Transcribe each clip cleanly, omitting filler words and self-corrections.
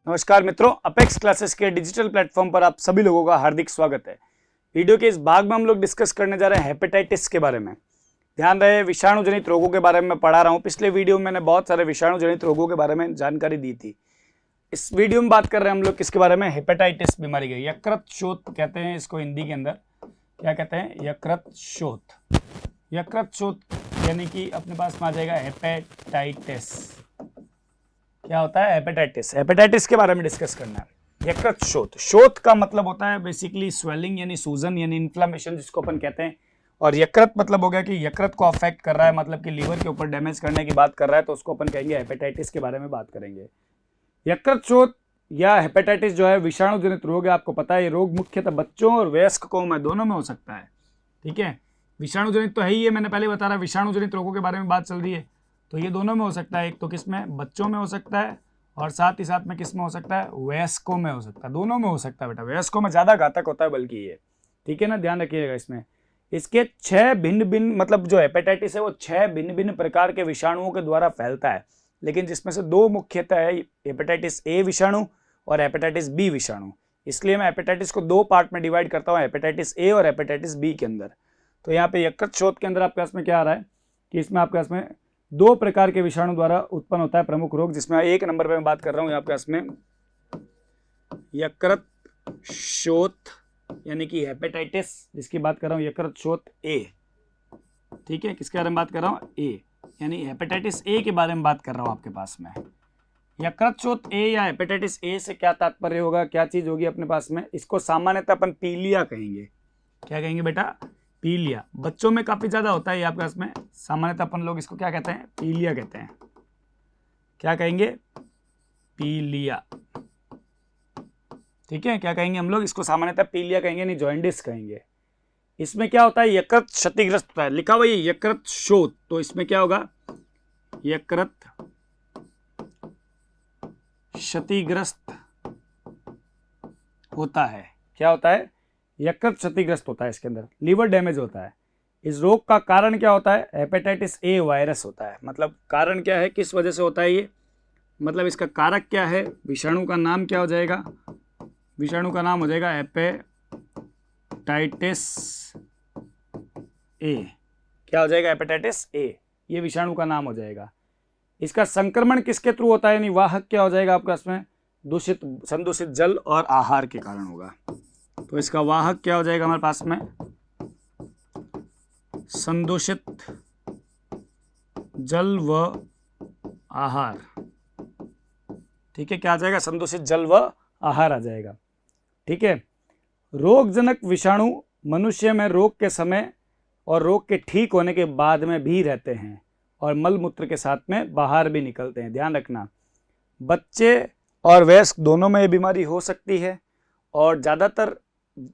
नमस्कार मित्रों, apex classes के डिजिटल प्लेटफॉर्म पर आप सभी लोगों का हार्दिक स्वागत है। वीडियो के इस भाग में हम लोग डिस्कस करने जा रहे हैं हेपेटाइटिस के बारे में। ध्यान रहे, विषाणु जनित रोगों के बारे में मैं पढ़ा रहा हूँ। पिछले वीडियो में मैंने बहुत सारे विषाणु जनित रोगों के बारे में जानकारी दी थी। इस वीडियो में बात कर रहे हैं हम लोग किसके बारे में? हेपेटाइटिस बीमारी के। यकृत शोथ कहते हैं इसको हिंदी के अंदर। क्या कहते हैं? यकृत शोथ। यकृत शोथ यानी कि अपने पास में आ जाएगा हेपेटाइटिस। क्या होता है? हेपेटाइटिस। हेपेटाइटिस के बारे में डिस्कस करना है। यकृत शोथ, शोथ का मतलब होता है बेसिकली स्वेलिंग यानी सूजन यानी इन्फ्लामेशन जिसको अपन कहते हैं। और यकृत मतलब हो गया कि यकृत को अफेक्ट कर रहा है, मतलब कि लीवर के ऊपर डैमेज करने की बात कर रहा है, तो उसको अपन कहेंगे हेपेटाइटिस के बारे में बात करेंगे। यकृत शोथ या हेपेटाइटिस जो है विषाणु जनित रोग है। आपको पता है ये रोग मुख्यतः बच्चों और वयस्कों में दोनों में हो सकता है। ठीक है, विषाणु जनित तो है ही है, मैंने पहले बता रहा विषाणु जनित रोगों के बारे में बात चल रही है, तो ये दोनों में हो सकता है। एक तो किस में? बच्चों में हो सकता है, और साथ ही साथ में किस में हो सकता है? वयस्कों में हो सकता है। दोनों में हो सकता है बेटा, वयस्कों में ज्यादा घातक होता है बल्कि ये। ठीक है ना, ध्यान रखिएगा इसमें। इसके 6 भिन्न भिन्न, मतलब जो हेपेटाइटिस है वो 6 भिन्न भिन्न प्रकार के विषाणुओं के द्वारा फैलता है, लेकिन जिसमें से 2 मुख्यतः है, हेपेटाइटिस ए विषाणु और हेपेटाइटिस बी विषाणु। इसलिए मैं हेपेटाइटिस को 2 पार्ट में डिवाइड करता हूँ, हेपेटाइटिस ए और हेपेटाइटिस बी के अंदर। तो यहाँ पे यकृत शोथ के अंदर आपके पास में क्या आ रहा है कि इसमें आपके पास में 2 प्रकार के विषाणु द्वारा उत्पन्न होता है प्रमुख रोग, जिसमें 1 नंबर पे मैं बात कर रहा हूँ आपके पास में यकृत शोथ यानी कि हेपेटाइटिस, जिसकी बात कर रहा हूँ यकृत शोथ ए। ठीक है, किसके बारे में बात कर रहा हूँ? ए, यानी हेपेटाइटिस ए के बारे में बात कर रहा हूँ आपके पास में। यकृत शोथ ए या हेपेटाइटिस ए से क्या तात्पर्य होगा, क्या चीज होगी अपने पास में? इसको सामान्यतः अपन पीलिया कहेंगे। क्या कहेंगे बेटा? पीलिया। बच्चों में काफी ज्यादा होता है ये आपके पास में। सामान्यतः अपन लोग इसको क्या कहते हैं? पीलिया कहते हैं। क्या कहेंगे? पीलिया। ठीक है, क्या कहेंगे हम लोग इसको? सामान्यतः पीलिया कहेंगे, नहीं जॉइंडिस कहेंगे। इसमें क्या होता है? यकृत क्षतिग्रस्त होता है। लिखा हुआ ये यकृत शोथ, तो इसमें क्या होगा? यकृत क्षतिग्रस्त होता है। क्या होता है? यकृत क्षतिग्रस्त होता है। इसके अंदर लीवर डैमेज होता है। इस रोग का कारण क्या होता है? हेपेटाइटिस ए वायरस होता है। मतलब कारण क्या है, किस वजह से होता है ये, मतलब इसका कारक क्या है? विषाणु का नाम क्या हो जाएगा? विषाणु का नाम हो जाएगा हेपेटाइटिस ए। क्या हो जाएगा? हेपेटाइटिस ए, ये विषाणु का नाम हो जाएगा। इसका संक्रमण किसके थ्रू होता है, यानी वाहक क्या हो जाएगा आपका इसमें? दूषित, संदूषित जल और आहार के कारण होगा। तो इसका वाहक क्या हो जाएगा हमारे पास में? संदूषित जल व आहार। ठीक है, क्या आ जाएगा? संदूषित जल व आहार आ जाएगा। ठीक है, रोगजनक विषाणु मनुष्य में रोग के समय और रोग के ठीक होने के बाद में भी रहते हैं और मल मूत्र के साथ में बाहर भी निकलते हैं। ध्यान रखना, बच्चे और वयस्क दोनों में ये बीमारी हो सकती है, और ज़्यादातर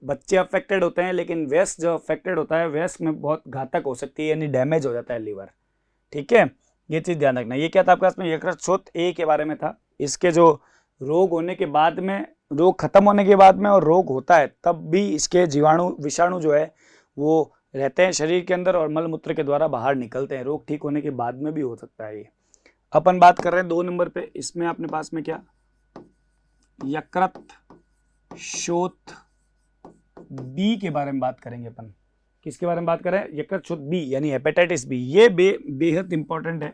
बच्चे अफेक्टेड होते हैं, लेकिन वयस्क जो अफेक्टेड होता है, वयस्क में बहुत घातक हो सकती है, यानी डैमेज हो जाता है लीवर। ठीक है, ये चीज़ ध्यान रखना। ये क्या था आपके पास में? यकृत शोथ ए के बारे में था। इसके जो रोग होने के बाद में, रोग खत्म होने के बाद में और रोग होता है तब भी इसके जीवाणु विषाणु जो है वो रहते हैं शरीर के अंदर और मल मूत्र के द्वारा बाहर निकलते हैं। रोग ठीक होने के बाद में भी हो सकता है ये। अपन बात कर रहे हैं 2 नंबर पे। इसमें अपने पास में क्या? यकृत शोथ बी के बारे में बात करेंगे अपन। किसके बारे में बात कर रहे हैं? यकृत शोथ बी यानी हेपेटाइटिस बी। ये बेहद इंपॉर्टेंट है।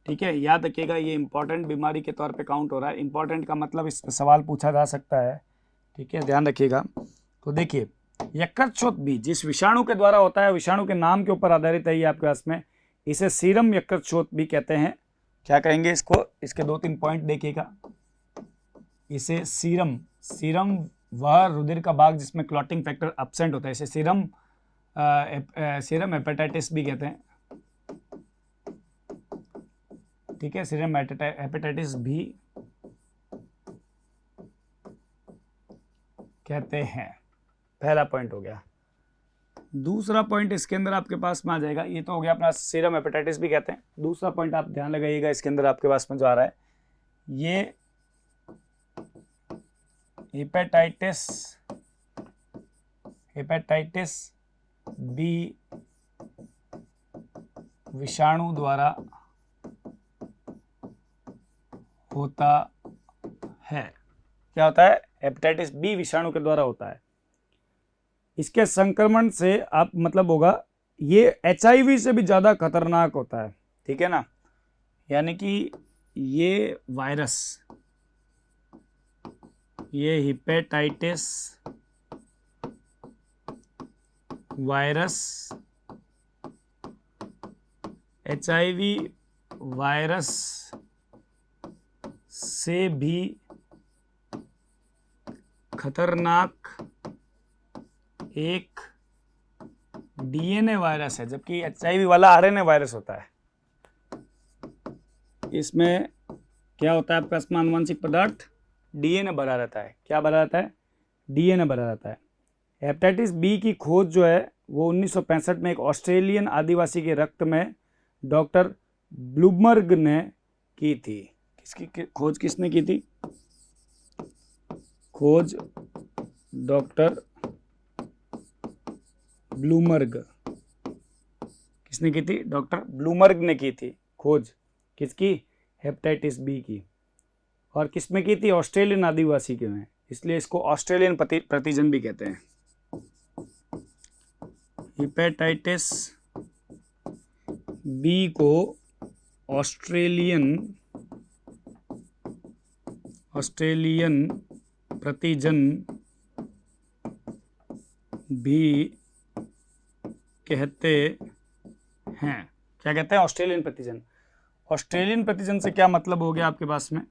ठीक है, याद रखिएगा, ये इंपॉर्टेंट बीमारी के तौर पे काउंट हो रहा है। इंपॉर्टेंट का मतलब इस सवाल पूछा जा सकता है। ठीक है, ध्यान रखिएगा। तो देखिए, यकृत शोथ बी जिस विषाणु के द्वारा होता है, विषाणु के नाम के ऊपर आधारित है ये आपके पास में। इसे सीरम यकृत शोथ भी कहते हैं। क्या कहेंगे इसको? इसके 2-3 पॉइंट देखिएगा। इसे सीरम, सीरम वह रुधिर का भाग जिसमें क्लॉटिंग फैक्टर एब्सेंट होता है, इसे सीरम हेपेटाइटिस भी कहते हैं। ठीक है, सीरम हेपेटाइटिस भी कहते हैं। पहला पॉइंट हो गया। दूसरा पॉइंट इसके अंदर आपके पास में आ जाएगा, ये तो हो गया अपना सीरम हेपेटाइटिस भी कहते हैं। दूसरा पॉइंट आप ध्यान लगाइएगा, इसके अंदर आपके पास में जो आ रहा है, ये हेपेटाइटिस बी विषाणु द्वारा होता है। क्या होता है, हेपेटाइटिस बी विषाणु के द्वारा होता है। इसके संक्रमण से आप मतलब होगा ये HIV से भी ज़्यादा खतरनाक होता है, ठीक है ना। यानी कि ये वायरस, ये हेपेटाइटिस वायरस HIV वायरस से भी खतरनाक एक DNA वायरस है, जबकि HIV वाला RNA वायरस होता है। इसमें क्या होता है, आपका आनुवंशिक पदार्थ DNA भरा रहता है। क्या भरा रहता है, DNA भरा रहता है। हेपेटाइटिस बी की खोज जो है वो 1965 में एक ऑस्ट्रेलियन आदिवासी के रक्त में डॉक्टर ब्लूमबर्ग ने की थी। किसकी खोज किसने की थी, खोज डॉक्टर ब्लूमबर्ग, किसने की थी, डॉक्टर ब्लूमबर्ग ने की थी खोज, किसकी, हेपेटाइटिस बी की। और किस में की थी, ऑस्ट्रेलियन आदिवासी के में, इसलिए इसको ऑस्ट्रेलियन प्रतिजन भी कहते हैं। हेपेटाइटिस बी को ऑस्ट्रेलियन प्रतिजन भी कहते हैं। क्या कहते हैं, ऑस्ट्रेलियन प्रतिजन। ऑस्ट्रेलियन प्रतिजन से क्या मतलब हो गया आपके पास में,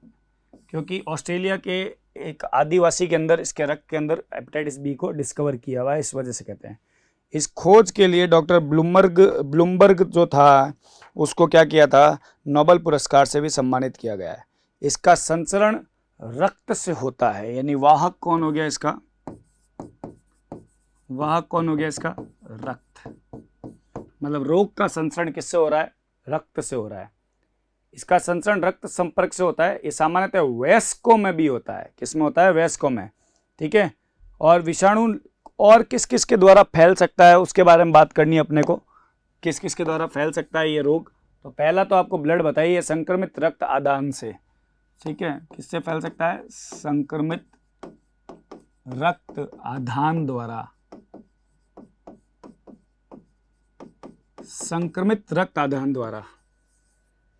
क्योंकि ऑस्ट्रेलिया के एक आदिवासी के अंदर, इसके रक्त के अंदर हेपेटाइटिस बी को डिस्कवर किया हुआ है, इस वजह से कहते हैं। इस खोज के लिए डॉक्टर ब्लूमबर्ग जो था उसको क्या किया था, नोबेल पुरस्कार से भी सम्मानित किया गया है। इसका संचरण रक्त से होता है, यानी वाहक कौन हो गया इसका, वाहक कौन हो गया इसका, रक्त। मतलब रोग का संचरण किससे हो रहा है, रक्त से हो रहा है। इसका संचरण रक्त संपर्क से होता है। ये सामान्यतः वयस्कों में भी होता है। किस में होता है, वयस्कों में, ठीक है। और विषाणु और किस किस के द्वारा फैल सकता है उसके बारे में बात करनी है अपने को, किस किस के द्वारा फैल सकता है ये रोग। तो पहला तो आपको ब्लड बताइए, संक्रमित रक्त आदान से, ठीक है। किससे फैल सकता है, संक्रमित रक्त आदान द्वारा, संक्रमित रक्त आदान द्वारा।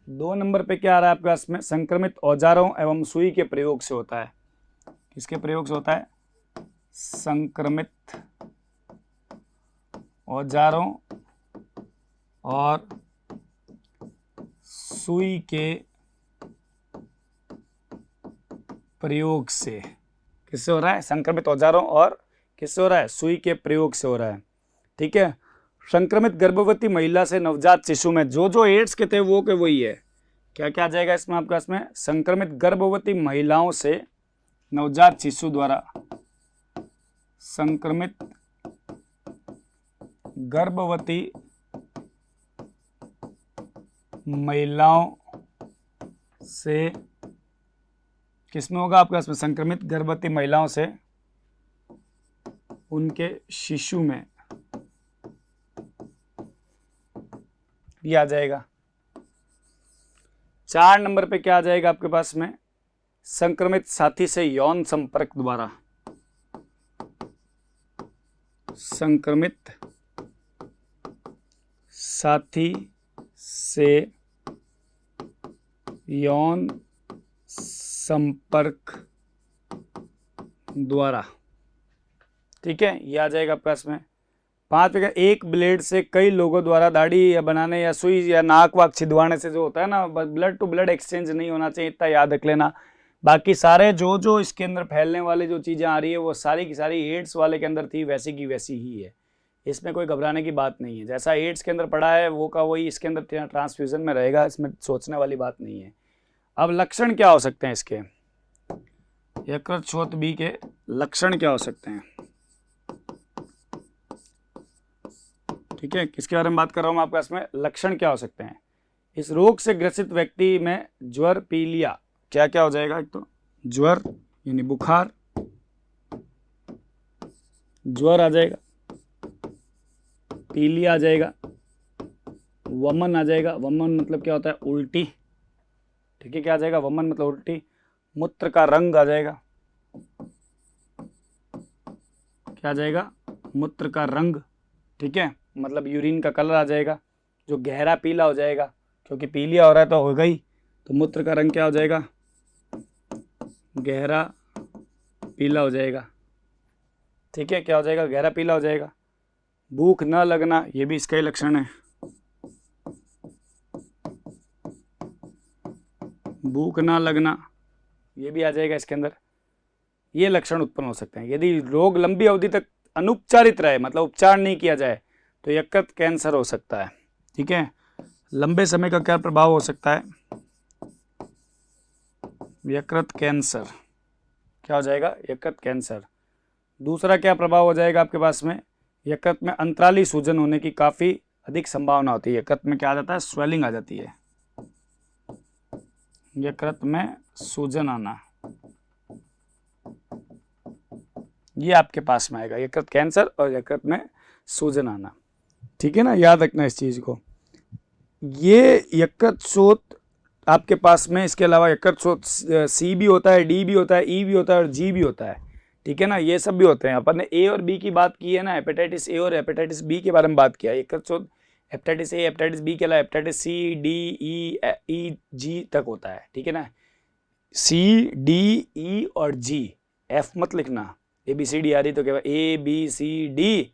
2 नंबर पे क्या आ रहा है आपके पास में, संक्रमित औजारों एवं सुई के प्रयोग से होता है। किसके प्रयोग से होता है, संक्रमित औजारों और सुई के प्रयोग से। किससे हो रहा है, संक्रमित औजारों और किससे हो रहा है, सुई के प्रयोग से हो रहा है, ठीक है। संक्रमित गर्भवती महिला से नवजात शिशु में, जो जो एड्स के थे वो के वही है। क्या क्या आ जाएगा इसमें आपके पास में, संक्रमित गर्भवती महिलाओं से नवजात शिशु द्वारा, संक्रमित गर्भवती महिलाओं से, किसमें होगा आपके पास में, संक्रमित गर्भवती महिलाओं से उनके शिशु में भी आ जाएगा। 4 नंबर पे क्या आ जाएगा आपके पास में, संक्रमित साथी से यौन संपर्क द्वारा, संक्रमित साथी से यौन संपर्क द्वारा, ठीक है। ये आ जाएगा आपके पास में। 5 का एक ब्लेड से कई लोगों द्वारा दाढ़ी या बनाने या सुई या नाक वाक छिदवाने से जो होता है ना, ब्लड टू ब्लड एक्सचेंज नहीं होना चाहिए, इतना याद रख लेना। बाकी सारे जो जो इसके अंदर फैलने वाले जो चीज़ें आ रही है वो सारी की सारी एड्स वाले के अंदर थी, वैसी की वैसी ही है। इसमें कोई घबराने की बात नहीं है। जैसा एड्स के अंदर पड़ा है वो का वही इसके अंदर ट्रांसफ्यूजन में रहेगा, इसमें सोचने वाली बात नहीं है। अब लक्षण क्या हो सकते हैं इसके, यकृत बी के लक्षण क्या हो सकते हैं, ठीक है। किसके बारे में बात कर रहा हूँ मैं आपके पास में, लक्षण क्या हो सकते हैं। इस रोग से ग्रसित व्यक्ति में ज्वर, पीलिया, क्या क्या हो जाएगा, एक तो ज्वर यानी बुखार, ज्वर आ जाएगा, पीलिया आ जाएगा, वमन आ जाएगा। वमन मतलब क्या होता है, उल्टी, ठीक है। क्या आ जाएगा, वमन मतलब उल्टी। मूत्र का रंग आ जाएगा, क्या आ जाएगा, मूत्र का रंग, ठीक है, मतलब यूरिन का कलर आ जाएगा जो गहरा पीला हो जाएगा, क्योंकि पीलिया हो रहा है तो होगा ही, तो मूत्र का रंग क्या हो जाएगा, गहरा पीला हो जाएगा, ठीक है, क्या हो जाएगा, गहरा पीला हो जाएगा। भूख न लगना, ये भी इसका ही लक्षण है, भूख ना लगना, ये भी आ जाएगा इसके अंदर। ये लक्षण उत्पन्न हो सकते हैं यदि रोग लंबी अवधि तक अनुपचारित रहे, मतलब उपचार नहीं किया जाए, तो यकृत कैंसर हो सकता है, ठीक है। लंबे समय का क्या प्रभाव हो सकता है, यकृत कैंसर, क्या हो जाएगा, यकृत कैंसर। दूसरा क्या प्रभाव हो जाएगा आपके पास में, यकृत में अंतराली सूजन होने की काफी अधिक संभावना होती है। यकृत में क्या आ जाता है, स्वेलिंग आ जाती है, यकृत में सूजन आना, ये आपके पास में आएगा, यकृत कैंसर और यकृत में सूजन आना, ठीक है ना, याद रखना इस चीज को। ये यकृत शोथ आपके पास में, इसके अलावा यकृत शोथ सी भी होता है, डी भी होता है, ई भी होता है और जी भी होता है, ठीक है ना, ये सब भी होते हैं। अपन ने ए और बी की बात की है ना, हेपेटाइटिस ए और हेपेटाइटिस बी के बारे में बात किया। यकृत शोथ हेपेटाइटिस ए, हेपेटाइटिस बी के अलावा हेपेटाइटिस सी, डी, ई, जी तक होता है, ठीक है ना, सी, डी, ई और जी, एफ मत लिखना, ए बी सी डी आ रही तो क्या ए बी सी डी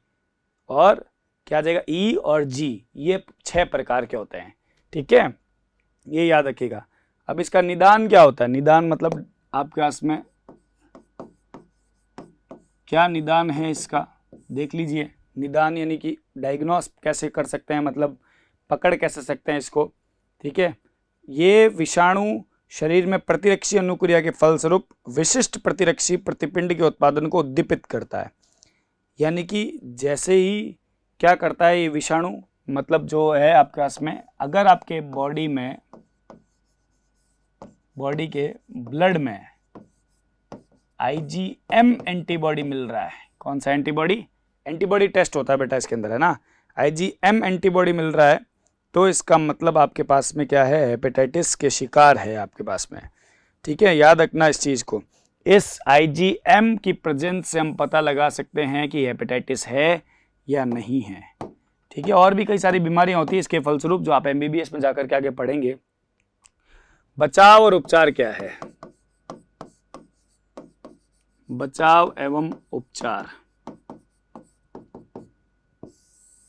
और क्या आ जाएगा, ई और जी, ये 6 प्रकार के होते हैं, ठीक है, ये याद रखिएगा। अब इसका निदान क्या होता है, निदान मतलब आपके पास में क्या निदान है इसका, देख लीजिए। निदान यानी कि डायग्नोस कैसे कर सकते हैं, मतलब पकड़ कैसे सकते हैं इसको, ठीक है। ये विषाणु शरीर में प्रतिरक्षी अनुक्रिया के फलस्वरूप विशिष्ट प्रतिरक्षी प्रतिपिंड के उत्पादन को उद्दीपित करता है। यानी कि जैसे ही क्या करता है ये विषाणु, मतलब जो है आपके पास में, अगर आपके बॉडी के ब्लड में IgM एंटीबॉडी मिल रहा है, कौन सा एंटीबॉडी टेस्ट होता है बेटा इसके अंदर, है ना, IgM एंटीबॉडी मिल रहा है, तो इसका मतलब आपके पास में क्या है, हेपेटाइटिस के शिकार है आपके पास में, ठीक है, याद रखना इस चीज को। इस IgM की प्रेजेंस से हम पता लगा सकते हैं कि हेपेटाइटिस है या नहीं है, ठीक है। और भी कई सारी बीमारियां होती है इसके फलस्वरूप, जो आप MBBS में जाकर के आगे पढ़ेंगे। बचाव और उपचार क्या है, बचाव एवं उपचार,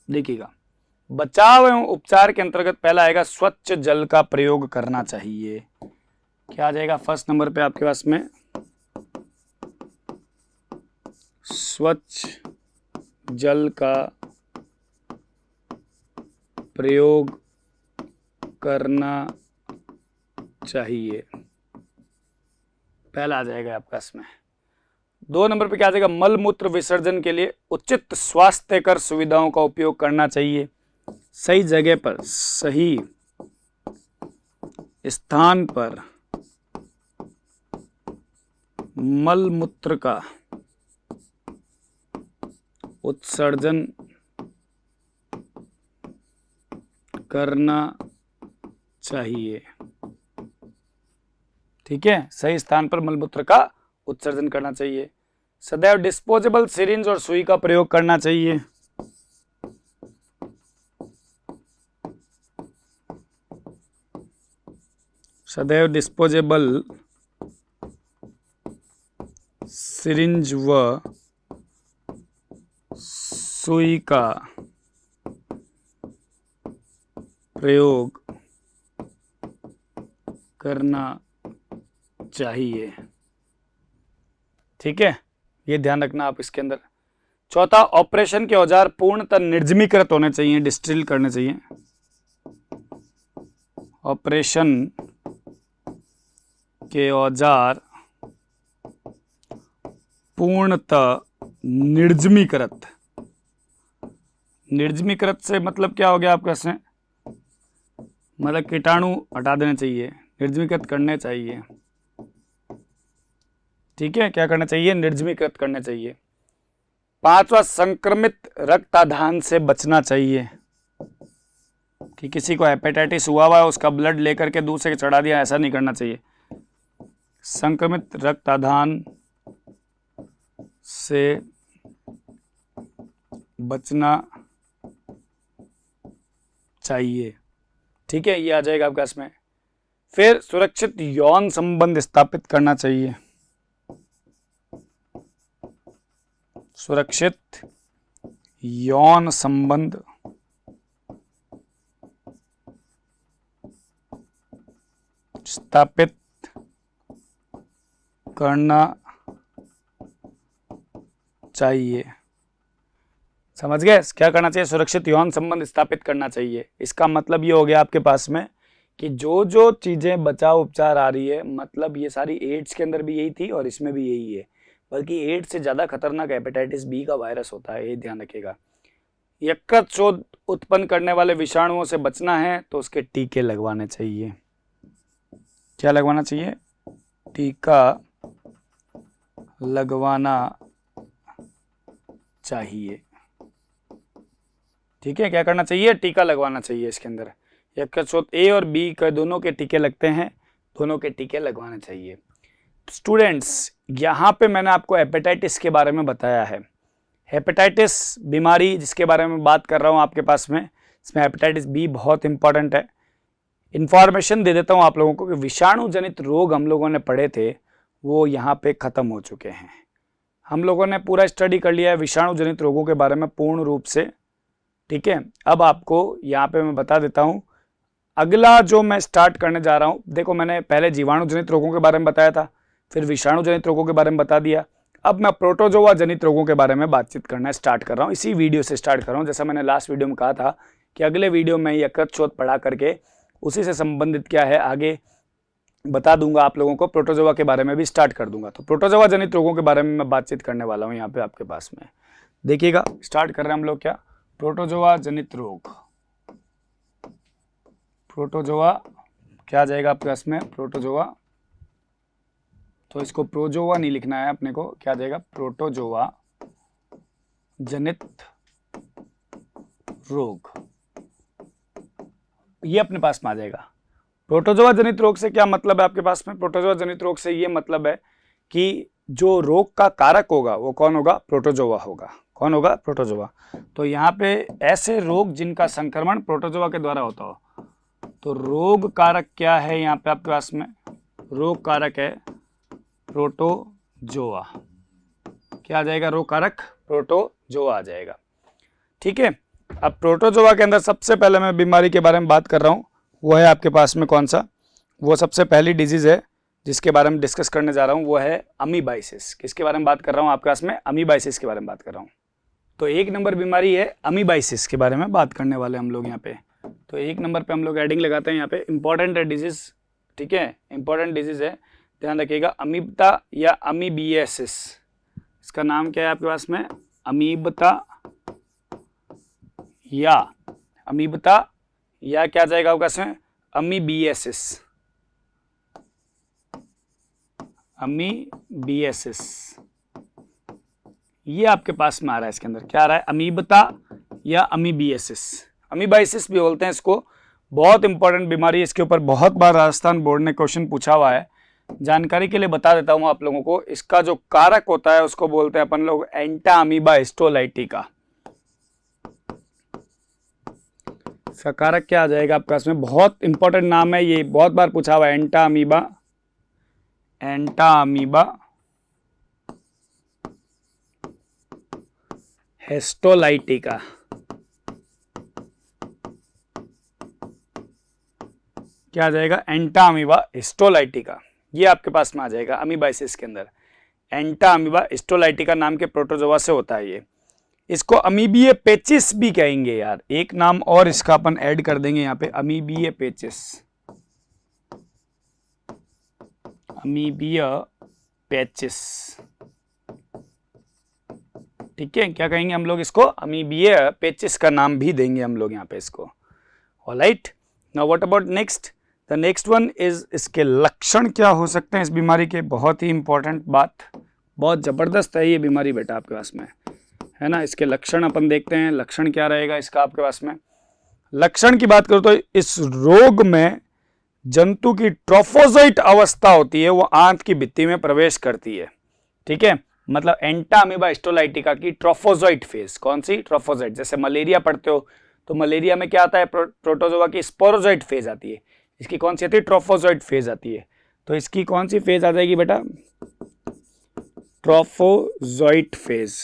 देखिएगा, बचाव एवं उपचार के अंतर्गत पहला आएगा स्वच्छ जल का प्रयोग करना चाहिए। क्या आ जाएगा फर्स्ट नंबर पे आपके पास में, स्वच्छ जल का प्रयोग करना चाहिए, पहला आ जाएगा आपके पास में। 2 नंबर पे क्या आ जाएगा, मल मूत्र विसर्जन के लिए उचित स्वास्थ्यकर सुविधाओं का उपयोग करना चाहिए, सही जगह पर, सही स्थान पर मल मूत्र का उत्सर्जन करना चाहिए, ठीक है, सही स्थान पर मलमूत्र का उत्सर्जन करना चाहिए। सदैव डिस्पोजेबल सिरिंज और सुई का प्रयोग करना चाहिए, सदैव डिस्पोजेबल सिरिंज व सुई का प्रयोग करना चाहिए, ठीक है, ये ध्यान रखना आप इसके अंदर। चौथा, ऑपरेशन के औजार पूर्णतः निर्जमीकृत होने चाहिए, डिस्टिल करने चाहिए, ऑपरेशन के औजार पूर्णतः निर्जमीकृत, निर्जमीकृत से मतलब क्या हो गया आपके से, मतलब कीटाणु हटा देने चाहिए, निर्जमीकृत करने चाहिए, ठीक है, क्या करना चाहिए, निर्जमीकृत करना चाहिए। 5वां, संक्रमित रक्ताधान से बचना चाहिए, कि किसी को हेपेटाइटिस हुआ है उसका ब्लड लेकर के दूसरे के चढ़ा दिया, ऐसा नहीं करना चाहिए। संक्रमित रक्ताधान से बचना चाहिए। ठीक है, ये आ जाएगा आपके पास में। फिर सुरक्षित यौन संबंध स्थापित करना चाहिए। सुरक्षित यौन संबंध स्थापित करना चाहिए। समझ गए? क्या करना चाहिए? सुरक्षित यौन संबंध स्थापित करना चाहिए। इसका मतलब ये हो गया आपके पास में कि जो जो चीजें बचाव उपचार आ रही है, मतलब ये सारी एड्स के अंदर भी यही थी और इसमें भी यही है, बल्कि एड्स से ज्यादा खतरनाक हेपेटाइटिस बी का वायरस होता है, ये ध्यान रखिएगा। यकृत शोथ उत्पन्न करने वाले विषाणुओं से बचना है तो उसके टीके लगवाने चाहिए। क्या लगवाना चाहिए? टीका लगवाना चाहिए। ठीक है, क्या करना चाहिए? टीका लगवाना चाहिए। इसके अंदर यकृत शोथ ए और बी के दोनों के टीके लगते हैं, दोनों के टीके लगवाने चाहिए। स्टूडेंट्स, यहाँ पे मैंने आपको हेपेटाइटिस के बारे में बताया है। हेपेटाइटिस बीमारी जिसके बारे में बात कर रहा हूँ आपके पास में, इसमें हेपेटाइटिस बी बहुत इंपॉर्टेंट है। इंफॉर्मेशन दे देता हूँ आप लोगों को कि विषाणु जनित रोग हम लोगों ने पढ़े थे, वो यहाँ पे खत्म हो चुके हैं। हम लोगों ने पूरा स्टडी कर लिया है विषाणु जनित रोगों के बारे में पूर्ण रूप से। ठीक है, अब आपको यहाँ पे मैं बता देता हूँ अगला जो मैं स्टार्ट करने जा रहा हूँ। देखो, मैंने पहले जीवाणु जनित रोगों के बारे में बताया था, फिर विषाणु जनित रोगों के बारे में बता दिया। अब मैं प्रोटोजोआ जनित रोगों के बारे में बातचीत करना स्टार्ट कर रहा हूँ। इसी वीडियो से स्टार्ट कर रहा हूँ। जैसा मैंने लास्ट वीडियो में कहा था कि अगले वीडियो में यकृत शोथ पढ़ा करके उसी से संबंधित क्या है आगे बता दूंगा आप लोगों को। प्रोटोजोआ के बारे में भी स्टार्ट कर दूंगा। तो प्रोटोजोआ जनित रोगों के बारे में मैं बातचीत करने वाला हूँ यहाँ पे आपके पास में। देखिएगा, स्टार्ट कर रहे हैं हम लोग। क्या? प्रोटोजोआ जनित रोग। प्रोटोजोआ क्या आ जाएगा आपके पास में? प्रोटोजोआ, तो इसको प्रोजोआ नहीं लिखना है अपने को। क्या आ जाएगा? प्रोटोजोआ जनित रोग, ये अपने पास में आ जाएगा। प्रोटोजोआ जनित रोग से क्या मतलब है आपके पास में? प्रोटोजोआ जनित रोग से ये मतलब है कि जो रोग का कारक होगा वो कौन होगा? प्रोटोजोआ होगा। कौन होगा? प्रोटोजोआ। तो यहाँ पे ऐसे रोग जिनका संक्रमण प्रोटोजोआ के द्वारा होता हो, तो रोग कारक क्या है यहाँ पे आपके पास में? रोग कारक है प्रोटोजोआ। क्या आ जाएगा? रोग कारक प्रोटोजोआ आ जाएगा। ठीक है, अब प्रोटोजोआ के अंदर सबसे पहले मैं बीमारी के बारे में बात कर रहा हूँ, वो है आपके पास में कौन सा? वो सबसे पहली डिजीज है जिसके बारे में डिस्कस करने जा रहा हूँ, वो है अमीबाइसिस। किसके बारे में बात कर रहा हूँ आपके पास में? अमीबाइसिस के बारे में बात कर रहा हूँ। तो एक नंबर बीमारी है अमीबाइसिस के बारे में बात करने वाले हम लोग यहाँ पे। तो एक नंबर पे हम लोग एडिंग लगाते हैं यहाँ पे। इंपॉर्टेंट है डिजीज, ठीक है, इंपॉर्टेंट डिजीज है, ध्यान रखिएगा। अमीबता या अमीबियासिस, इसका नाम क्या है आपके पास में? अमीबता या क्या जाएगा आपके पास में? अमीबियासिस। अमीबियासिस ये आपके पास में आ रहा है। इसके अंदर क्या आ रहा है? अमीबता या अमीबियासिस। अमीबाइसिस भी बोलते हैं इसको। बहुत इंपॉर्टेंट बीमारी है, इसके ऊपर बहुत बार राजस्थान बोर्ड ने क्वेश्चन पूछा हुआ है। जानकारी के लिए बता देता हूं आप लोगों को। इसका जो कारक होता है उसको बोलते हैं अपन लोग एंटा अमीबा हिस्टोलाइटिका। इसका कारक क्या आ जाएगा आपके पास में? बहुत इंपॉर्टेंट नाम है ये, बहुत बार पूछा हुआ है। एंटा अमीबा हिस्टोलाइटिका। क्या आ जाएगा? एंटा अमीबा हिस्टोलाइटिका। ये आपके पास में आ जाएगा अमीबाइसिस के अंदर। एंटा अमीबा हिस्टोलाइटिका नाम के प्रोटोजोआ से होता है ये। इसको अमीबिया पेचिस भी कहेंगे यार। एक नाम और इसका अपन ऐड कर देंगे यहाँ पे, अमीबिया पेचिस। अमीबिया पेचिस, ठीक है, क्या कहेंगे हम लोग इसको? अमीबिया पेचिस का नाम भी देंगे हम लोग यहाँ पे इसको। Alright, now what about next? The next one is, इसके लक्षण क्या हो सकते हैं इस बीमारी के? बहुत ही इंपॉर्टेंट बात, बहुत जबरदस्त है ये बीमारी बेटा आपके पास में, है ना। इसके लक्षण अपन देखते हैं। लक्षण क्या रहेगा इसका आपके पास में? लक्षण की बात करो तो इस रोग में जंतु की ट्रोफोजाइट अवस्था होती है, वो आंत की भित्ति में प्रवेश करती है। ठीक है, मतलब एंटा अमीबा हिस्टोलाइटिका की ट्रोफोजोइट फेज। कौन सी? ट्रोफोजोइट। जैसे मलेरिया पढ़ते हो तो मलेरिया में क्या आता है? प्रोटोजोआ की स्पोरोजोइट फेज आती है। इसकी कौन सी आती है? ट्रोफोजोइट फेज आती है। तो इसकी कौन सी फेज आ जाएगी बेटा? ट्रोफोजोइट फेज,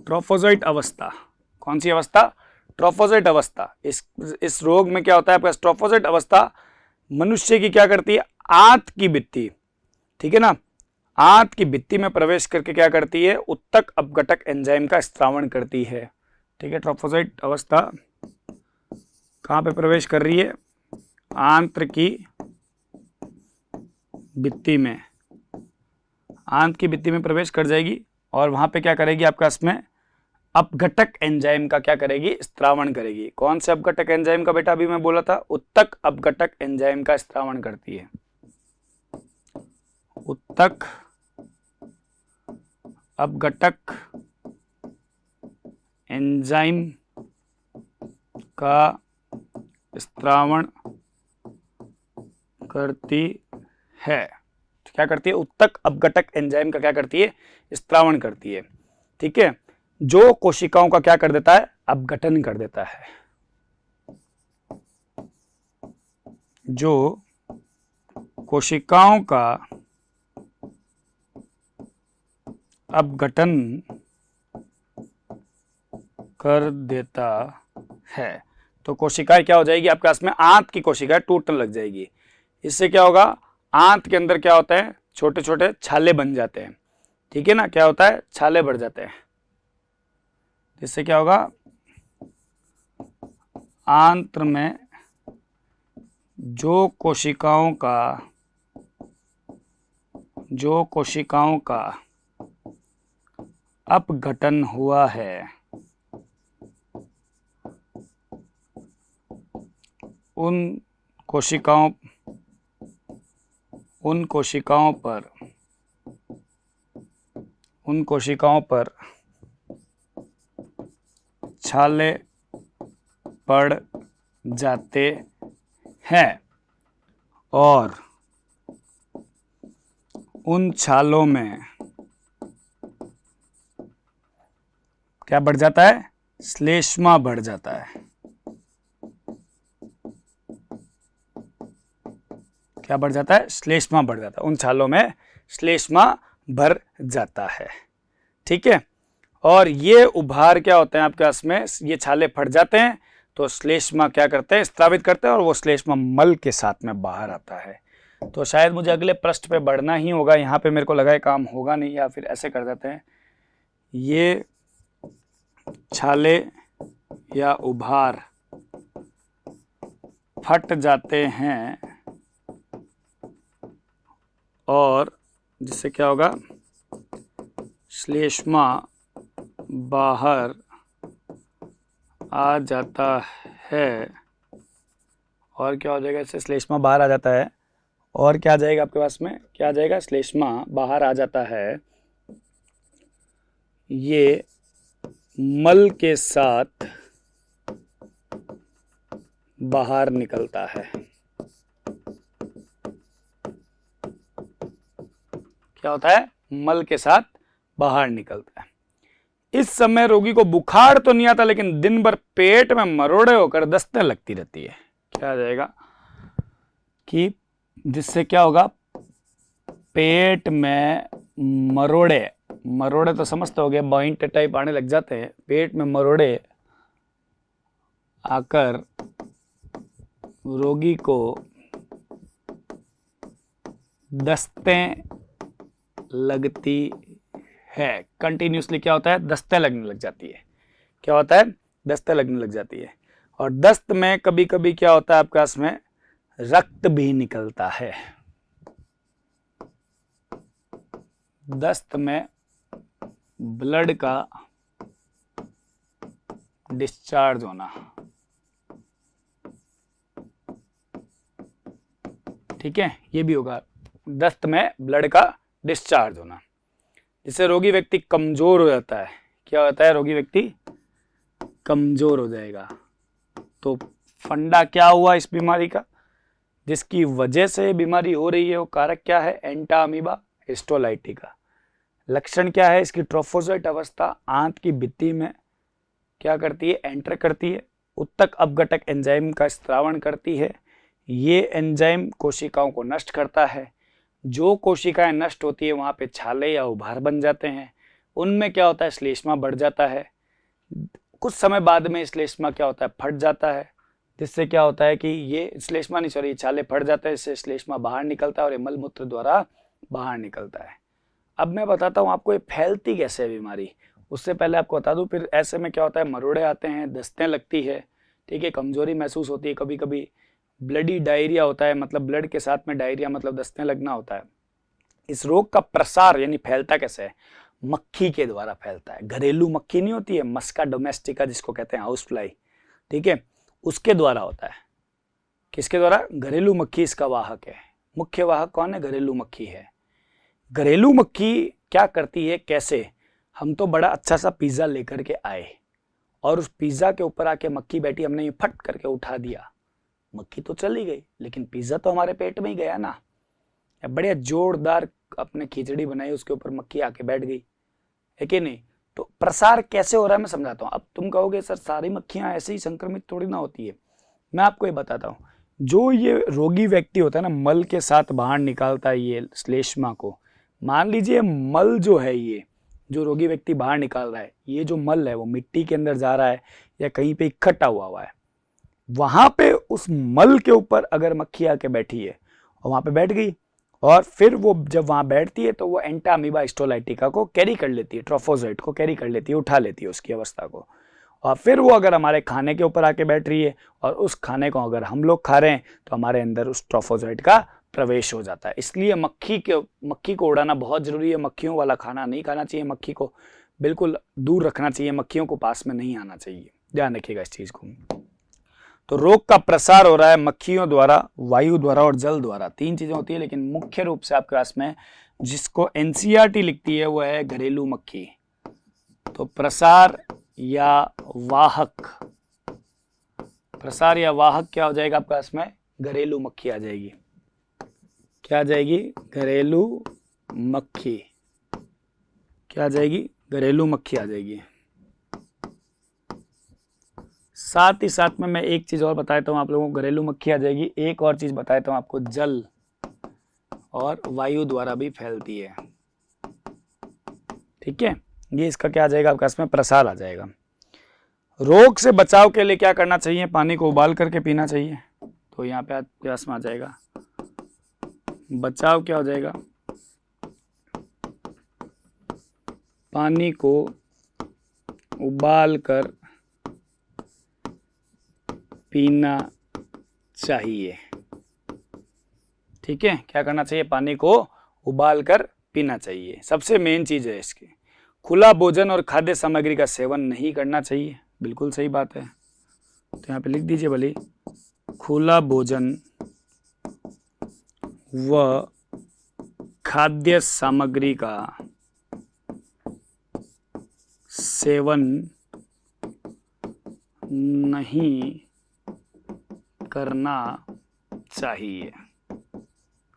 ट्रोफोजोइट अवस्था। कौन सी अवस्था? ट्रोफोजोइट अवस्था। इस रोग में क्या होता है आपका? ट्रोफोजोइट अवस्था मनुष्य की क्या करती है? आंत की भित्ति, ठीक है ना, आंत की भित्ति में प्रवेश करके क्या करती है? उत्तक अपघटक एंजाइम का स्त्रावण करती है। ठीक है, ट्रोफोजोइट अवस्था कहां पे प्रवेश कर रही है? आंत्र की भित्ति में, आंत की भित्ति में प्रवेश कर जाएगी और वहां पे क्या करेगी आपका? इसमें अपघटक एंजाइम का क्या करेगी? स्त्रावण करेगी। कौन से अपघटक एंजाइम का बेटा? अभी मैं बोला था उत्तक अपघटक एंजाइम का स्त्रावण करती है। उत्तक अपघटक एंजाइम का स्त्रावण करती है। क्या करती है? उत्तक अपघटक एंजाइम का क्या करती है? स्त्रावण करती है। ठीक है, जो कोशिकाओं का क्या कर देता है? अपघटन कर देता है। जो कोशिकाओं का अपघटन कर देता है। तो कोशिकाएं क्या हो जाएगी आपके पास में? आंत की कोशिकाएं टूटने लग जाएगी। इससे क्या होगा? आंत के अंदर क्या होता है? छोटे छोटे छाले बन जाते हैं। ठीक है ना, क्या होता है? छाले बढ़ जाते हैं। जिससे क्या होगा? आंत्र में जो कोशिकाओं का अपघटन हुआ है उन कोशिकाओं पर छाले पड़ जाते हैं और उन छालों में क्या बढ़ जाता है? श्लेष्मा बढ़ जाता है। क्या बढ़ जाता है? श्लेष्मा बढ़ जाता है। उन छालों में श्लेष्मा भर जाता है। ठीक है, और ये उभार क्या होते हैं आपके पास में? ये छाले फट जाते हैं तो श्लेष्मा क्या करते हैं? स्त्रावित करते हैं और वो श्लेष्मा मल के साथ में बाहर आता है। तो शायद मुझे अगले पृष्ठ पे बढ़ना ही होगा। यहाँ पे मेरे को लगा काम होगा नहीं, या फिर ऐसे कर देते हैं। ये छाले या उभार फट जाते हैं और जिससे क्या होगा? श्लेष्मा बाहर आ जाता है। और क्या हो जाएगा? इससे श्लेष्मा बाहर आ जाता है और क्या आ जाएगा आपके पास में? क्या आ जाएगा? श्लेष्मा बाहर आ जाता है, ये मल के साथ बाहर निकलता है। क्या होता है? मल के साथ बाहर निकलता है। इस समय रोगी को बुखार तो नहीं आता, लेकिन दिन भर पेट में मरोड़े होकर दस्तें लगती रहती है। क्या आ जाएगा कि जिससे क्या होगा? पेट में मरोड़े तो समझते होगे, बॉइंट टाइप आने लग जाते हैं। पेट में मरोड़े आकर रोगी को दस्तें लगती है। कंटिन्यूसली क्या होता है? दस्तें लगने लग जाती है। क्या होता है? दस्तें लगने लग जाती है। और दस्त में कभी कभी क्या होता है आपके पास में? रक्त भी निकलता है। दस्त में ब्लड का डिस्चार्ज होना। ठीक है, ये भी होगा। दस्त में ब्लड का डिस्चार्ज होना, जिससे रोगी व्यक्ति कमजोर हो जाता है। क्या होता है? रोगी व्यक्ति कमजोर हो जाएगा। तो फंडा क्या हुआ इस बीमारी का? जिसकी वजह से बीमारी हो रही है वो कारक क्या है? एंटा अमीबा। हिस्टोलाइटिका। लक्षण क्या है इसकी? ट्रोफोजोइट अवस्था आंत की भित्ति में क्या करती है? एंटर करती है, उत्तक अपघटक एंजाइम का स्त्रावण करती है। ये एंजाइम कोशिकाओं को नष्ट करता है। जो कोशिकाएं नष्ट होती है वहां पे छाले या उभार बन जाते हैं, उनमें क्या होता है? श्लेष्मा बढ़ जाता है। कुछ समय बाद में श्लेष्मा क्या होता है? फट जाता है, जिससे क्या होता है कि ये श्लेष्मा नहीं सॉरी छाले फट जाते हैं, इससे श्लेष्मा बाहर निकलता है और ये मलमूत्र द्वारा बाहर निकलता है। अब मैं बताता हूँ आपको ये फैलती कैसे है बीमारी, उससे पहले आपको बता दूं। फिर ऐसे में क्या होता है? मरोड़े आते हैं, दस्तें लगती है, ठीक है, कमजोरी महसूस होती है, कभी कभी ब्लडी डायरिया होता है, मतलब ब्लड के साथ में डायरिया मतलब दस्तें लगना होता है। इस रोग का प्रसार यानी फैलता कैसे है? मक्खी के द्वारा फैलता है। घरेलू मक्खी नहीं होती है, मस्का डोमेस्टिका जिसको कहते हैं, हाउस फ्लाई, ठीक है, उसके द्वारा होता है। किसके द्वारा? घरेलू मक्खी इसका वाहक है। मुख्य वाहक कौन है? घरेलू मक्खी है। घरेलू मक्खी क्या करती है? कैसे? हम तो बड़ा अच्छा सा पिज्जा लेकर के आए और उस पिज्जा के ऊपर आके मक्खी बैठी, हमने ये फट करके उठा दिया, मक्खी तो चली गई लेकिन पिज्जा तो हमारे पेट में ही गया ना। बढ़िया जोरदार अपने खिचड़ी बनाई, उसके ऊपर मक्खी आके बैठ गई, है कि नहीं? तो प्रसार कैसे हो रहा है मैं समझाता हूँ। अब तुम कहोगे सर सारी मक्खियां ऐसे ही संक्रमित थोड़ी ना होती है। मैं आपको ये बताता हूँ, जो ये रोगी व्यक्ति होता है ना, मल के साथ बाहर निकालता है ये श्लेष्मा को। मान लीजिए मल जो है, ये जो रोगी व्यक्ति बाहर निकाल रहा है, ये जो मल है वो मिट्टी के अंदर जा रहा है या कहीं पे इकट्ठा हुआ है, वहां पे उस मल के ऊपर अगर मक्खी आके बैठी है और वहां पे बैठ गई, और फिर वो जब वहां बैठती है तो वो एंटा अमीबा हिस्टोलाइटिका को कैरी कर लेती है, ट्रोफोजोइट को कैरी कर लेती है, उठा लेती है उसकी अवस्था को। और फिर वो अगर हमारे खाने के ऊपर आके बैठ रही है और उस खाने को अगर हम लोग खा रहे हैं तो हमारे अंदर उस ट्रोफोजोइट का प्रवेश हो जाता है। इसलिए मक्खी को उड़ाना बहुत जरूरी है। मक्खियों वाला खाना नहीं खाना चाहिए, मक्खी को बिल्कुल दूर रखना चाहिए, मक्खियों को पास में नहीं आना चाहिए, ध्यान रखिएगा इस चीज को। तो रोग का प्रसार हो रहा है मक्खियों द्वारा, वायु द्वारा और जल द्वारा। तीन चीजें होती है, लेकिन मुख्य रूप से आपके पास में जिसको एनसीईआरटी लिखती है वो है घरेलू मक्खी। तो प्रसार या वाहक, प्रसार या वाहक क्या हो जाएगा आपके पास में? घरेलू मक्खी आ जाएगी। क्या आ जाएगी? घरेलू मक्खी। क्या आ जाएगी? घरेलू मक्खी आ जाएगी। साथ ही साथ में मैं एक चीज और बताता हूं आप लोगों को, घरेलू मक्खी आ जाएगी। एक और चीज बताता हूं आपको, जल और वायु द्वारा भी फैलती है, ठीक है। ये इसका क्या आ जाएगा आपके पास में? प्रसार आ जाएगा। रोग से बचाव के लिए क्या करना चाहिए? पानी को उबाल करके पीना चाहिए। तो यहाँ पे आपके पास में आ जाएगा बचाव। क्या हो जाएगा? पानी को उबाल कर पीना चाहिए, ठीक है। क्या करना चाहिए? पानी को उबाल कर पीना चाहिए, सबसे मेन चीज है इसकी। खुला भोजन और खाद्य सामग्री का सेवन नहीं करना चाहिए, बिल्कुल सही बात है। तो यहाँ पे लिख दीजिए भले, खुला भोजन व खाद्य सामग्री का सेवन नहीं करना चाहिए।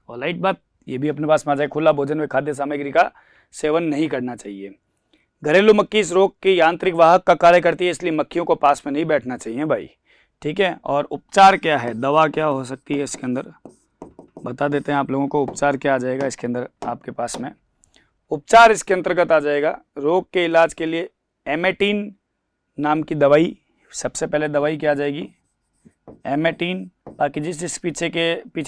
ऑलराइट बात, ये भी अपने पास में आ जाए। खुला भोजन व खाद्य सामग्री का सेवन नहीं करना चाहिए। घरेलू मक्खी इस रोग के यांत्रिक वाहक का कार्य करती है, इसलिए मक्खियों को पास में नहीं बैठना चाहिए भाई, ठीक है। और उपचार क्या है? दवा क्या हो सकती है इसके अंदर? बता देते हैं आप लोगों को। उपचार क्या आ जाएगा इसके अंदर आपके पास में? उपचार इसके अंतर्गत आ जाएगा, रोग के इलाज के लिए एमेटिन नाम की दवाई। सबसे पहले दवाई क्या आ जाएगी? एमेटिन। बाकी जिस पीछे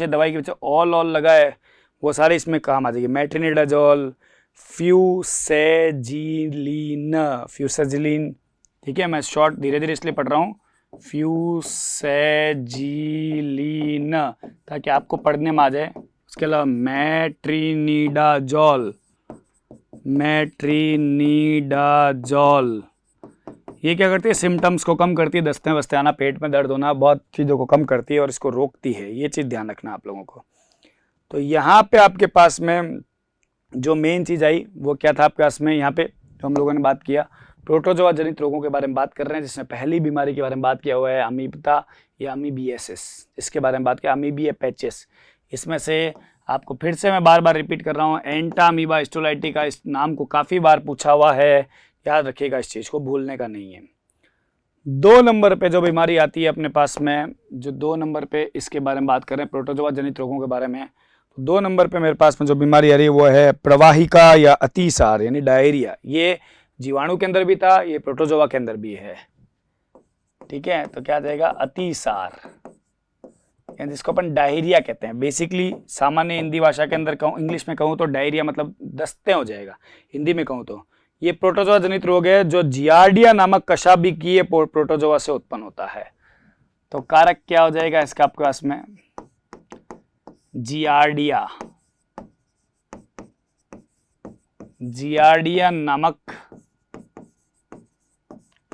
दवाई के पीछे ऑल लगा है वो सारे इसमें काम आ जाएगी। मेट्रिनिडाजोल, फ्यूसेजिलिन, ठीक है। मैं शॉर्ट धीरे धीरे इसलिए पढ़ रहा हूँ, फ्यूसेजिलिन, ताकि आपको पढ़ने में आ जाए। उसके अलावा मेट्रिनिडाजोल, ये क्या करती है? सिम्टम्स को कम करती है, दस्ते वस्ते आना, पेट में दर्द होना, बहुत चीज़ों को कम करती है और इसको रोकती है। ये चीज़ ध्यान रखना आप लोगों को। तो यहाँ पे आपके पास में जो मेन चीज़ आई वो क्या था आपके पास में? यहाँ पे जो हम लोगों ने बात किया, प्रोटोजोआ जनित रोगों के बारे में बात कर रहे हैं, जिसमें पहली बीमारी के बारे में बात किया हुआ है अमीबता या अमीबियासिस, इसके बारे में बात किया, अमीबिया पैचेस। इसमें से आपको फिर से मैं बार बार रिपीट कर रहा हूँ, एंटामीबा स्टोलाइटिका, इस नाम को काफ़ी बार पूछा हुआ है, याद रखिएगा, इस चीज़ को भूलने का नहीं है। 2 नंबर पे जो बीमारी आती है अपने पास में, जो 2 नंबर पे इसके बारे में बात कर रहे हैं, प्रोटोजोआ जनित रोगों के बारे में, तो 2 नंबर पे मेरे पास में जो बीमारी आ रही है वो है प्रवाहिका या अतिसार यानी डायरिया। ये जीवाणु के अंदर भी था, ये प्रोटोजोआ के अंदर भी है। ठीक है, तो क्या आ जाएगा, अतिसार, जिसको अपन डायरिया कहते हैं। बेसिकली सामान्य हिंदी भाषा के अंदर कहूँ, इंग्लिश में कहूँ तो डायरिया मतलब दस्ते हो जाएगा, हिंदी में कहूँ तो ये प्रोटोजोआ जनित रोग है जो जियार्डिया नामक कशाभिकीय प्रोटोजोआ से उत्पन्न होता है। तो कारक क्या हो जाएगा इसका आपके पास में, जियार्डिया, जियार्डिया नामक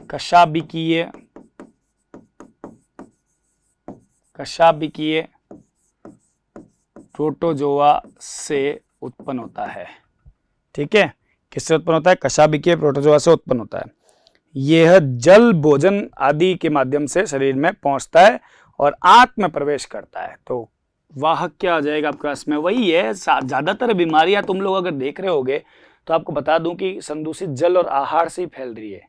कशाभिकीय प्रोटोजोआ से उत्पन्न होता है। ठीक है, किससे उत्पन्न होता है, कशाभिकीय प्रोटोजोआ से उत्पन्न होता है। यह जल, भोजन आदि के माध्यम से शरीर में पहुंचता है और आंत में प्रवेश करता है। तो वाहक क्या हो जाएगा आपके पास में, वही है। ज्यादातर बीमारियां तुम लोग अगर देख रहे होगे तो आपको बता दूं कि संदूषित जल और आहार से ही फैल रही है।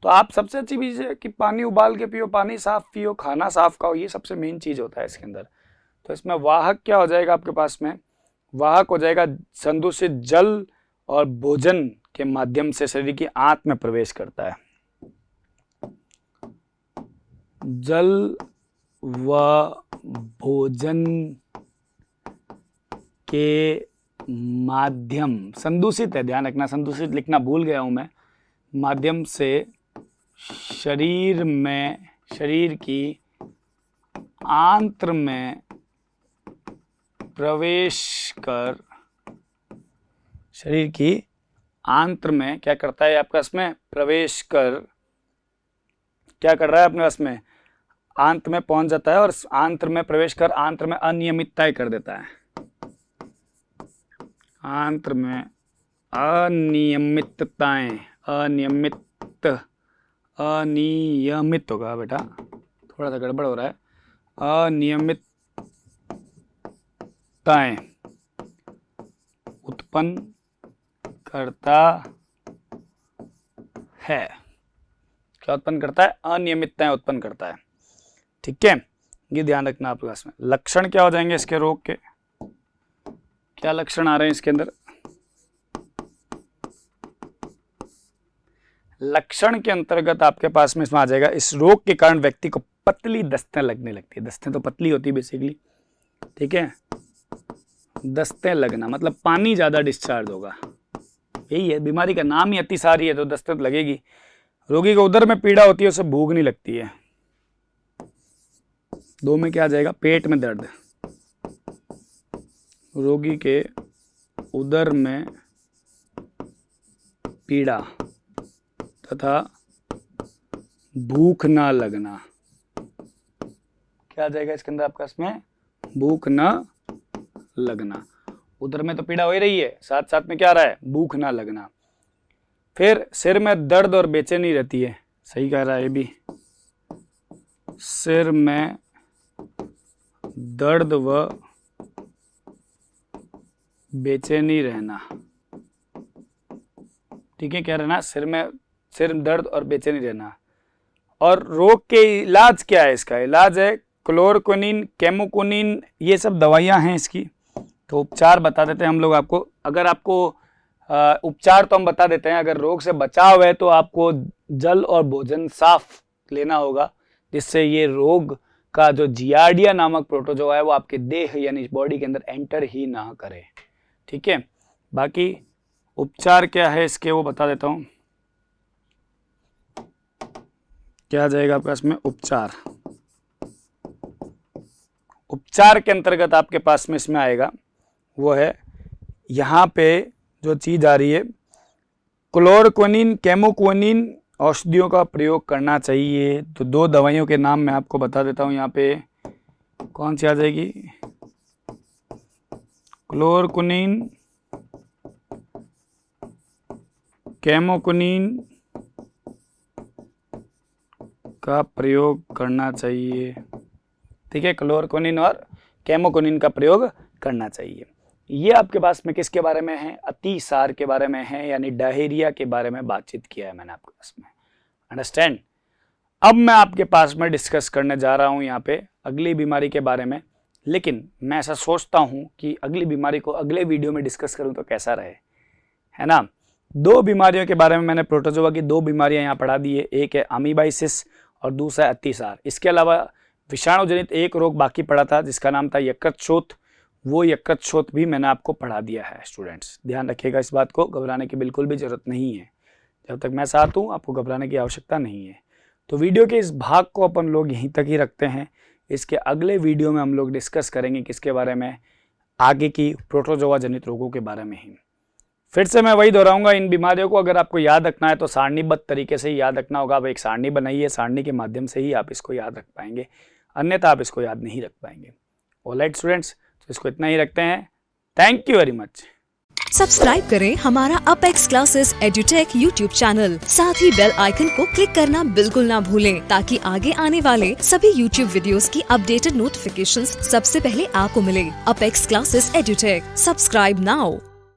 तो आप सबसे अच्छी चीज है कि पानी उबाल के पियो, पानी साफ पियो, खाना साफ खाओ, ये सबसे मेन चीज होता है इसके अंदर। तो इसमें वाहक क्या हो जाएगा आपके पास में, वाहक हो जाएगा संदूषित जल और भोजन के माध्यम से शरीर की आंत में प्रवेश करता है। जल व भोजन के माध्यम, संदूषित है, ध्यान रखना, संदूषित लिखना भूल गया हूं मैं, माध्यम से शरीर की आंत्र में प्रवेश कर, शरीर की आंत्र में क्या करता है आपके पास में, प्रवेश कर, क्या कर रहा है अपने पास में, आंत्र में पहुंच जाता है और आंत्र में प्रवेश कर आंत्र में अनियमितताएं कर देता है। आंत्र में अनियमितताएं, अनियमित होगा बेटा, थोड़ा सा गड़बड़ हो रहा है, अनियमितताएं उत्पन्न करता है। क्या उत्पन्न करता है, अनियमितताएं उत्पन्न करता है। ठीक है, ये ध्यान रखना आपके पास में। लक्षण क्या हो जाएंगे इसके रोग के, क्या लक्षण आ रहे हैं इसके अंदर, लक्षण के अंतर्गत आपके पास में इसमें आ जाएगा, इस रोग के कारण व्यक्ति को पतली दस्तें लगने लगती है। दस्तें तो पतली होती है बेसिकली, ठीक है, दस्तें लगना मतलब पानी ज्यादा डिस्चार्ज होगा, यही है, बीमारी का नाम ही अतिसार ही है, तो दस्तें लगेगी। रोगी को उदर में पीड़ा होती है, उसे भूख नहीं लगती है। 2 में क्या आ जाएगा, पेट में दर्द, रोगी के उदर में पीड़ा तथा भूख ना लगना। क्या आ जाएगा इसके अंदर आपका, इसमें भूख ना लगना। उदर में तो पीड़ा हो ही रही है, साथ साथ में क्या आ रहा है, भूख ना लगना। फिर सिर में दर्द और बेचैनी रहती है, सही कह रहा है ये भी, सिर में दर्द व बेचैनी रहना। ठीक है, क्या रहना, सिर दर्द और बेचैनी रहना। और रोग के इलाज क्या है, इसका इलाज है क्लोरक्विनीन, केमोक्विनीन, ये सब दवाइयां हैं इसकी। तो उपचार बता देते हैं हम लोग आपको। अगर आपको उपचार तो हम बता देते हैं, अगर रोग से बचाव है तो आपको जल और भोजन साफ लेना होगा, जिससे ये रोग का जो जियार्डिया नामक प्रोटोजोआ है वो आपके देह यानी बॉडी के अंदर एंटर ही ना करे। ठीक है, बाकी उपचार क्या है इसके वो बता देता हूं। क्या आ जाएगा आपके पास में उपचार, उपचार के अंतर्गत आपके पास में इसमें आएगा वो है, यहाँ पे जो चीज आ रही है, क्लोरक्विनीन, केमोक्विनीन औषधियों का प्रयोग करना चाहिए। तो 2 दवाइयों के नाम मैं आपको बता देता हूँ, यहाँ पे कौन सी आ जाएगी, क्लोरक्विनीन, केमोक्विनीन का प्रयोग करना चाहिए। ठीक है, क्लोरक्विनीन और केमोक्विनीन का प्रयोग करना चाहिए। ये आपके पास में किसके बारे में है? अतिसार के बारे में है, यानी डायरिया के बारे में बातचीत किया है मैंने आपके पास में। अंडरस्टैंड? अब मैं आपके पास में डिस्कस करने जा रहा हूं यहाँ पे अगली बीमारी के बारे में, लेकिन मैं ऐसा सोचता हूं कि अगली बीमारी को अगले वीडियो में डिस्कस करूं तो कैसा रहे, है ना। 2 बीमारियों के बारे में मैंने प्रोटोजोआ की 2 बीमारियां यहाँ पढ़ा दी है, एक है अमीबाइसिस और दूसरा है अतिसार। इसके अलावा विषाणु जनित एक रोग बाकी पड़ा था जिसका नाम था यकृत, वो यकृत भी मैंने आपको पढ़ा दिया है। स्टूडेंट्स ध्यान रखिएगा इस बात को, घबराने की बिल्कुल भी जरूरत नहीं है। जब तक मैं साथ हूँ आपको घबराने की आवश्यकता नहीं है। तो वीडियो के इस भाग को अपन लोग यहीं तक ही रखते हैं। इसके अगले वीडियो में हम लोग डिस्कस करेंगे किसके बारे में, आगे की प्रोटोजोआ जनित रोगों के बारे में ही। फिर से मैं वही दोहराऊंगा, इन बीमारियों को अगर आपको याद रखना है तो सारणीबद्ध तरीके से ही याद रखना होगा। आप एक सारणी बनाइए, सारणी के माध्यम से ही आप इसको याद रख पाएंगे, अन्यथा आप इसको याद नहीं रख पाएंगे। ऑलराइट स्टूडेंट्स, तो इसको इतना ही रखते हैं। Thank you very much. Subscribe करें हमारा apex classes edutech YouTube channel, साथ ही बेल आइकन को क्लिक करना बिल्कुल ना भूलें ताकि आगे आने वाले सभी यूट्यूब वीडियोस की अपडेटेड नोटिफिकेशंस सबसे पहले आपको मिले। Apex classes edutech, subscribe now.